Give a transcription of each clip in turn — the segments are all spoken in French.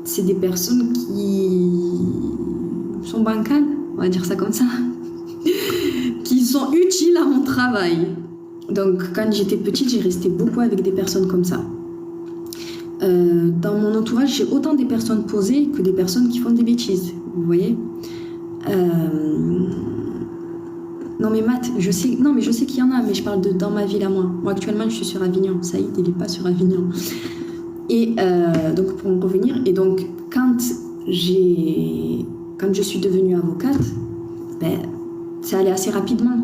c'est des personnes qui sont bancales, on va dire ça comme ça, qui sont utiles à mon travail. Donc quand j'étais petite, j'ai resté beaucoup avec des personnes comme ça. Dans mon entourage, j'ai autant des personnes posées que des personnes qui font des bêtises, vous voyez. Non mais Matt, je sais qu'il y en a, mais je parle de dans ma ville à moi. Moi actuellement, je suis sur Avignon. Saïd, il n'est pas sur Avignon. Et donc pour en revenir, et donc quand je suis devenue avocate, ben, ça allait assez rapidement.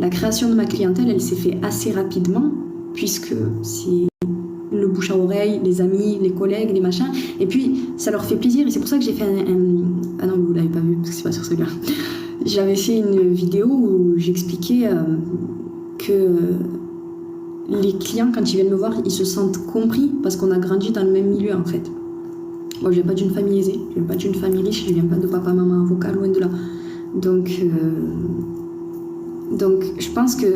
La création de ma clientèle, elle s'est faite assez rapidement, puisque c'est le bouche à oreille, les amis, les collègues, les machins, et puis ça leur fait plaisir, et c'est pour ça que j'ai fait Ah non, vous l'avez pas vu, parce que c'est pas sur celui-là. J'avais fait une vidéo où j'expliquais que les clients, quand ils viennent me voir, ils se sentent compris, parce qu'on a grandi dans le même milieu, en fait. Moi, je viens pas d'une famille aisée, je viens pas d'une famille riche, je viens pas de papa, maman, avocat, loin de là. Donc je pense que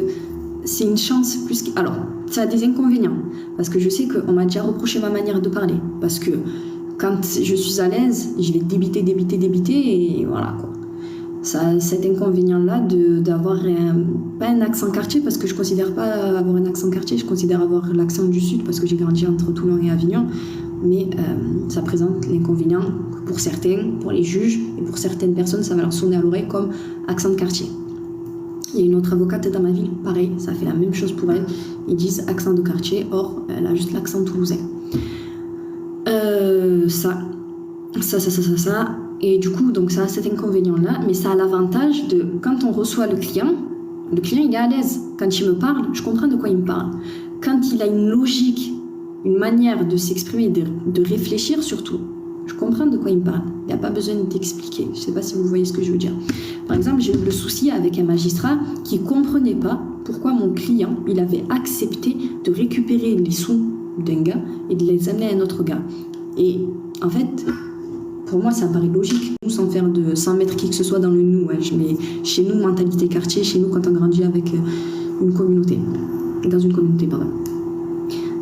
c'est une chance plus que... Alors, ça a des inconvénients, parce que je sais qu'on m'a déjà reproché ma manière de parler, parce que quand je suis à l'aise, je vais débiter, et voilà, quoi. Ça a cet inconvénient-là d'avoir pas un accent quartier, parce que je considère pas avoir un accent quartier, je considère avoir l'accent du Sud, parce que j'ai grandi entre Toulon et Avignon, mais ça présente l'inconvénient que pour certains, pour les juges, et pour certaines personnes, ça va leur sonner à l'oreille comme accent de quartier. Il y a une autre avocate dans ma ville, pareil, ça fait la même chose pour elle. Ils disent accent de quartier, or elle a juste l'accent toulousain. Ça. Et du coup, donc ça a cet inconvénient-là, mais ça a l'avantage de, quand on reçoit le client il est à l'aise. Quand il me parle, je comprends de quoi il me parle. Quand il a une logique, une manière de s'exprimer, de réfléchir surtout, je comprends de quoi il me parle. Il n'y a pas besoin d'expliquer. Je ne sais pas si vous voyez ce que je veux dire. Par exemple, j'ai eu le souci avec un magistrat qui ne comprenait pas pourquoi mon client, il avait accepté de récupérer les sous d'un gars et de les amener à un autre gars. Et en fait, pour moi, ça paraît logique, sans mettre qui que ce soit dans le nous. Ouais. Mais chez nous, mentalité quartier, chez nous, quand on grandit avec une communauté, dans une communauté, pardon.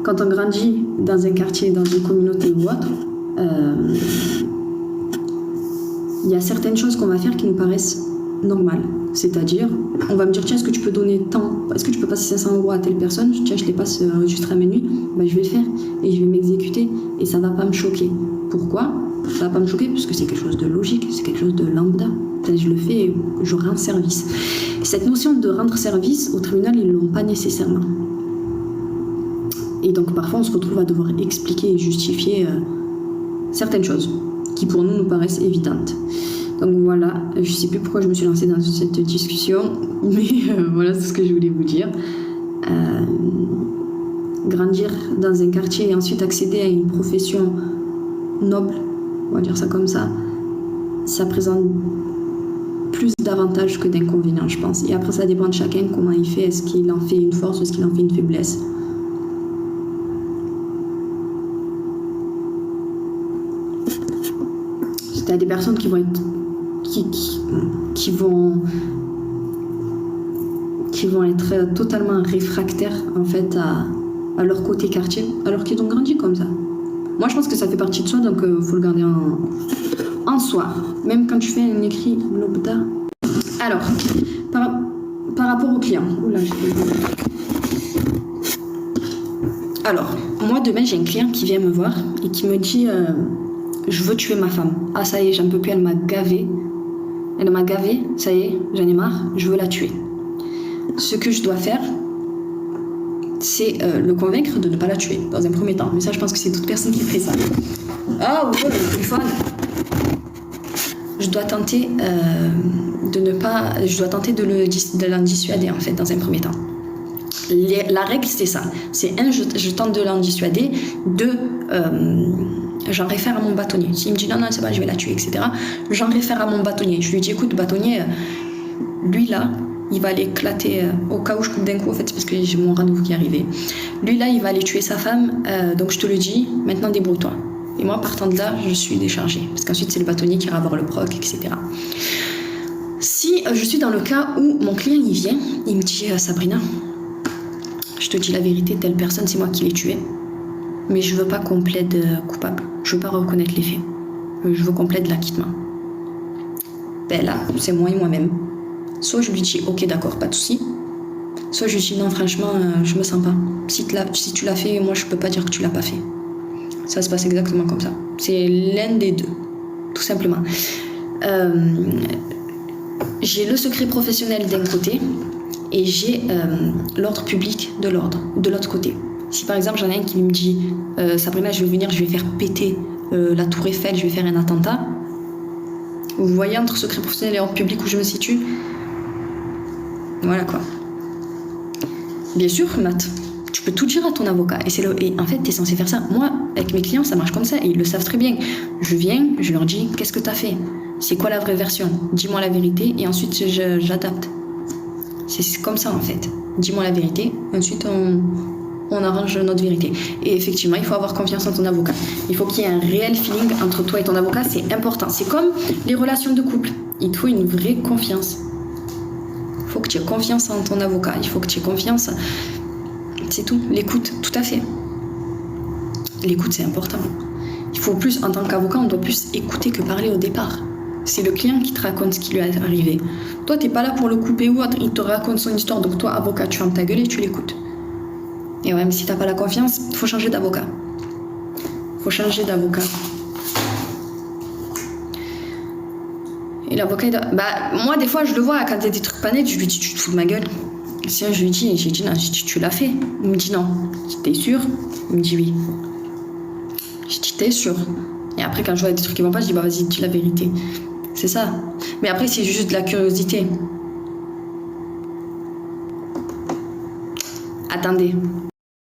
Quand on grandit dans un quartier, dans une communauté ou autre, il y a certaines choses qu'on va faire qui nous paraissent normales. C'est-à-dire, on va me dire, tiens, est-ce que tu peux donner tant, est-ce que tu peux passer 500 € à telle personne, tiens, je les passe juste à minuit, ben, je vais le faire et je vais m'exécuter et ça ne va pas me choquer. Pourquoi ? Ça ne va pas me choquer parce que c'est quelque chose de logique, c'est quelque chose de lambda. Je le fais et je rends service. Cette notion de rendre service, au tribunal, ils ne l'ont pas nécessairement. Et donc parfois, on se retrouve à devoir expliquer et justifier certaines choses qui pour nous paraissent évidentes. Donc voilà, je ne sais plus pourquoi je me suis lancée dans cette discussion, mais voilà, c'est ce que je voulais vous dire. Grandir dans un quartier et ensuite accéder à une profession noble, on va dire ça comme ça présente plus d'avantages que d'inconvénients, je pense. Et après, ça dépend de chacun, comment il fait, est-ce qu'il en fait une force, est-ce qu'il en fait une faiblesse. Il y a des personnes qui vont être qui vont être totalement réfractaires en fait à leur côté quartier, alors qu'ils ont grandi comme ça. Moi, je pense que ça fait partie de soi, donc faut le garder en soi. Même quand tu fais un écrit lambda. Alors, par rapport aux clients. Oula, alors, moi demain j'ai un client qui vient me voir et qui me dit je veux tuer ma femme. Ah ça y est, j'en peux plus, elle m'a gavé. Elle m'a gavé, ça y est, j'en ai marre, je veux la tuer. Ce que je dois faire, c'est le convaincre de ne pas la tuer, dans un premier temps. Mais ça, je pense que c'est toute personne qui ferait ça. Ah oui, le téléphone. Je dois tenter de l'en dissuader, en fait, dans un premier temps. La règle, c'est ça. C'est je tente de l'en dissuader, j'en réfère à mon bâtonnier. S'il me dit non, c'est pas, je vais la tuer, etc., j'en réfère à mon bâtonnier. Je lui dis, écoute, bâtonnier, lui là, il va aller éclater, au cas où je coupe d'un coup, en fait, c'est parce que j'ai mon rendez-vous qui est arrivé. Lui là, il va aller tuer sa femme, donc je te le dis, maintenant débrouille-toi. Et moi, partant de là, je suis déchargée. Parce qu'ensuite, c'est le bâtonnier qui ira voir le proc, etc. Si je suis dans le cas où mon client, il vient, il me dit, Sabrina, je te dis la vérité, telle personne, c'est moi qui l'ai tuée. mais je veux pas qu'on plaide coupable. Je veux pas reconnaître les faits. Je veux qu'on plaide l'acquittement. Ben là, c'est moi et moi-même. Soit je lui dis ok d'accord, pas de souci. Soit je lui dis non franchement, je me sens pas. Si tu l'as fait, moi je peux pas dire que tu l'as pas fait. Ça se passe exactement comme ça. C'est l'un des deux, tout simplement. J'ai le secret professionnel d'un côté et j'ai l'ordre public de l'autre côté. Si par exemple j'en ai un qui me dit Sabrina, je vais venir, je vais faire péter la tour Eiffel, je vais faire un attentat. Vous voyez entre secret professionnel et ordre public où je me situe? Voilà quoi. Bien sûr, Matt, tu peux tout dire à ton avocat. Et en fait, tu es censé faire ça. Moi, avec mes clients, ça marche comme ça et ils le savent très bien. Je viens, je leur dis qu'est-ce que tu as fait? C'est quoi la vraie version? Dis-moi la vérité et ensuite j'adapte. C'est comme ça en fait. Dis-moi la vérité, ensuite on arrange notre vérité. Et effectivement, il faut avoir confiance en ton avocat. Il faut qu'il y ait un réel feeling entre toi et ton avocat, c'est important. C'est comme les relations de couple. Il te faut une vraie confiance. Il faut que tu aies confiance en ton avocat. Il faut que tu aies confiance. C'est tout. L'écoute, tout à fait. L'écoute, c'est important. Il faut plus, en tant qu'avocat, on doit plus écouter que parler au départ. C'est le client qui te raconte ce qui lui est arrivé. Toi, t'es pas là pour le couper ou autre. Il te raconte son histoire. Donc toi, avocat, tu fermes ta gueule et tu l'écoutes. Et ouais, mais si t'as pas la confiance, faut changer d'avocat. Faut changer d'avocat. Et l'avocat, moi, des fois, je le vois, quand il y a des trucs pas nets, je lui dis, tu te fous de ma gueule. Sinon, j'ai dit non, tu l'as fait. Il me dit non. T'es sûr? Il me dit oui. Je dis, t'es sûr? Et après, quand je vois des trucs qui vont pas, je dis, vas-y, dis la vérité. C'est ça. Mais après, c'est juste de la curiosité. Attendez.